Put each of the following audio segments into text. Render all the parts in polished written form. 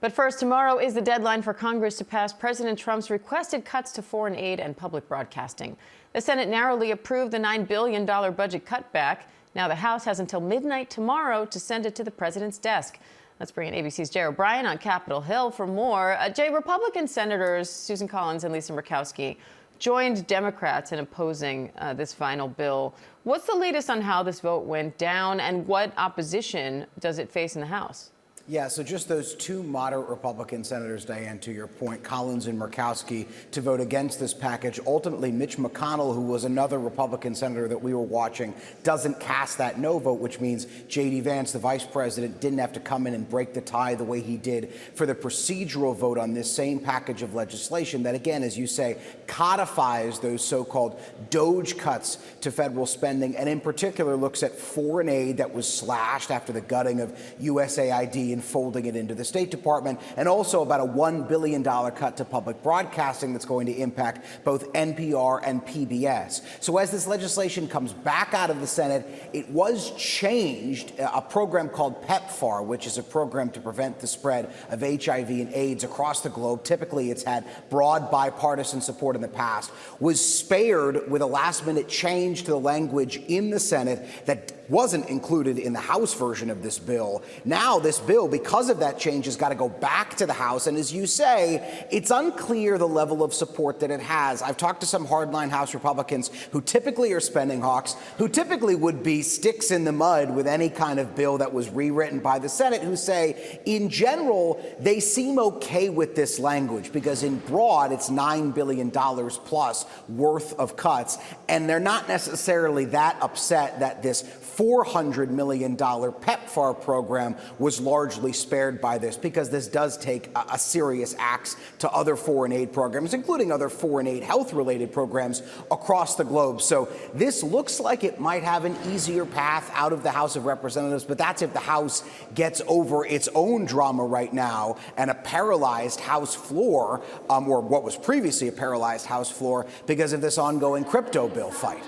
But first, tomorrow is the deadline for Congress to pass President Trump's requested cuts to foreign aid and public broadcasting. The Senate narrowly approved the $9 billion budget cutback. Now the House has until midnight tomorrow to send it to the president's desk. Let's bring in ABC's Jay O'Brien on Capitol Hill for more. Jay, Republican Senators Susan Collins and Lisa Murkowski joined Democrats in opposing this final bill. What's the latest on how this vote went down, and what opposition does it face in the House? Yeah, so just those two moderate Republican senators, Diane, to your point, Collins and Murkowski, to vote against this package. Ultimately, Mitch McConnell, who was another Republican senator that we were watching, doesn't cast that no vote, which means J.D. Vance, the vice president, didn't have to come in and break the tie the way he did for the procedural vote on this same package of legislation that, again, as you say, codifies those so-called DOGE cuts to federal spending, and in particular looks at foreign aid that was slashed after the gutting of USAID and folding it into the State Department, and also about a $1 billion cut to public broadcasting that's going to impact both NPR and PBS. So as this legislation comes back out of the Senate, it was changed. A program called PEPFAR, which is a program to prevent the spread of HIV and AIDS across the globe. Typically, it's had broad bipartisan support in the past, was spared with a last-minute change to the language in the Senate that wasn't included in the House version of this bill. Now this bill, because of that change, has got to go back to the House. And as you say, it's unclear the level of support that it has. I've talked to some hardline House Republicans who typically are spending hawks, who typically would be sticks in the mud with any kind of bill that was rewritten by the Senate, who say, in general, they seem okay with this language because in broad, it's $9 billion plus worth of cuts. And they're not necessarily that upset that this $400 million PEPFAR program was largely spared by this, because this does take a serious axe to other foreign aid programs, including other foreign aid health-related programs across the globe. So this looks like it might have an easier path out of the House of Representatives, but that's if the House gets over its own drama right now and a paralyzed House floor, or what was previously a paralyzed House floor, because of this ongoing crypto bill fight.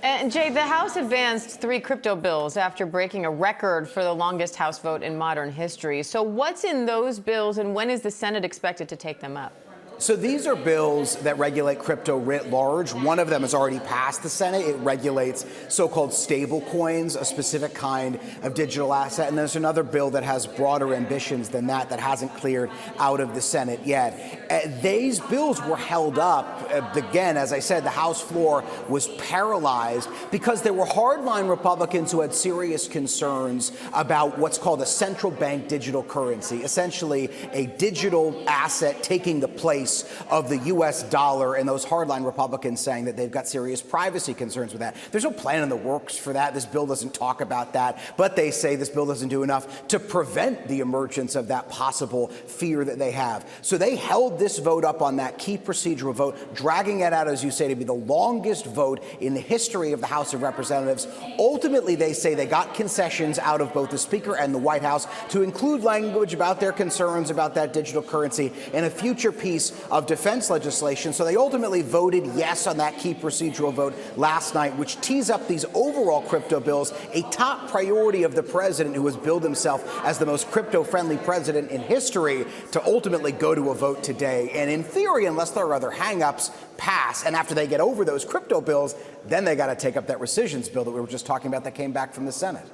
And Jay, the House advanced 3 crypto bills after breaking a record for the longest House vote in modern history. So what's in those bills, and when is the Senate expected to take them up? So these are bills that regulate crypto writ large. One of them has already passed the Senate. It regulates so-called stable coins, a specific kind of digital asset. And there's another bill that has broader ambitions than that hasn't cleared out of the Senate yet. These bills were held up. Again, as I said, the House floor was paralyzed because there were hardline Republicans who had serious concerns about what's called a central bank digital currency, essentially a digital asset taking the place of the U.S. dollar, and those hardline Republicans saying that they've got serious privacy concerns with that. There's no plan in the works for that. This bill doesn't talk about that, but they say this bill doesn't do enough to prevent the emergence of that possible fear that they have. So they held this vote up on that key procedural vote, dragging it out, as you say, to be the longest vote in the history of the House of Representatives. Ultimately, they say they got concessions out of both the Speaker and the White House to include language about their concerns about that digital currency in a future piece of defense legislation. So they ultimately voted yes on that key procedural vote last night, which tees up these overall crypto bills, a top priority of the president, who has billed himself as the most crypto-friendly president in history, to ultimately go to a vote today. And in theory, unless there are other hang-ups, pass. And after they get over those crypto bills, then they got to take up that rescissions bill that we were just talking about that came back from the Senate.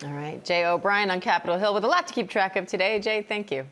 All right. Jay O'Brien on Capitol Hill with a lot to keep track of today. Jay, thank you.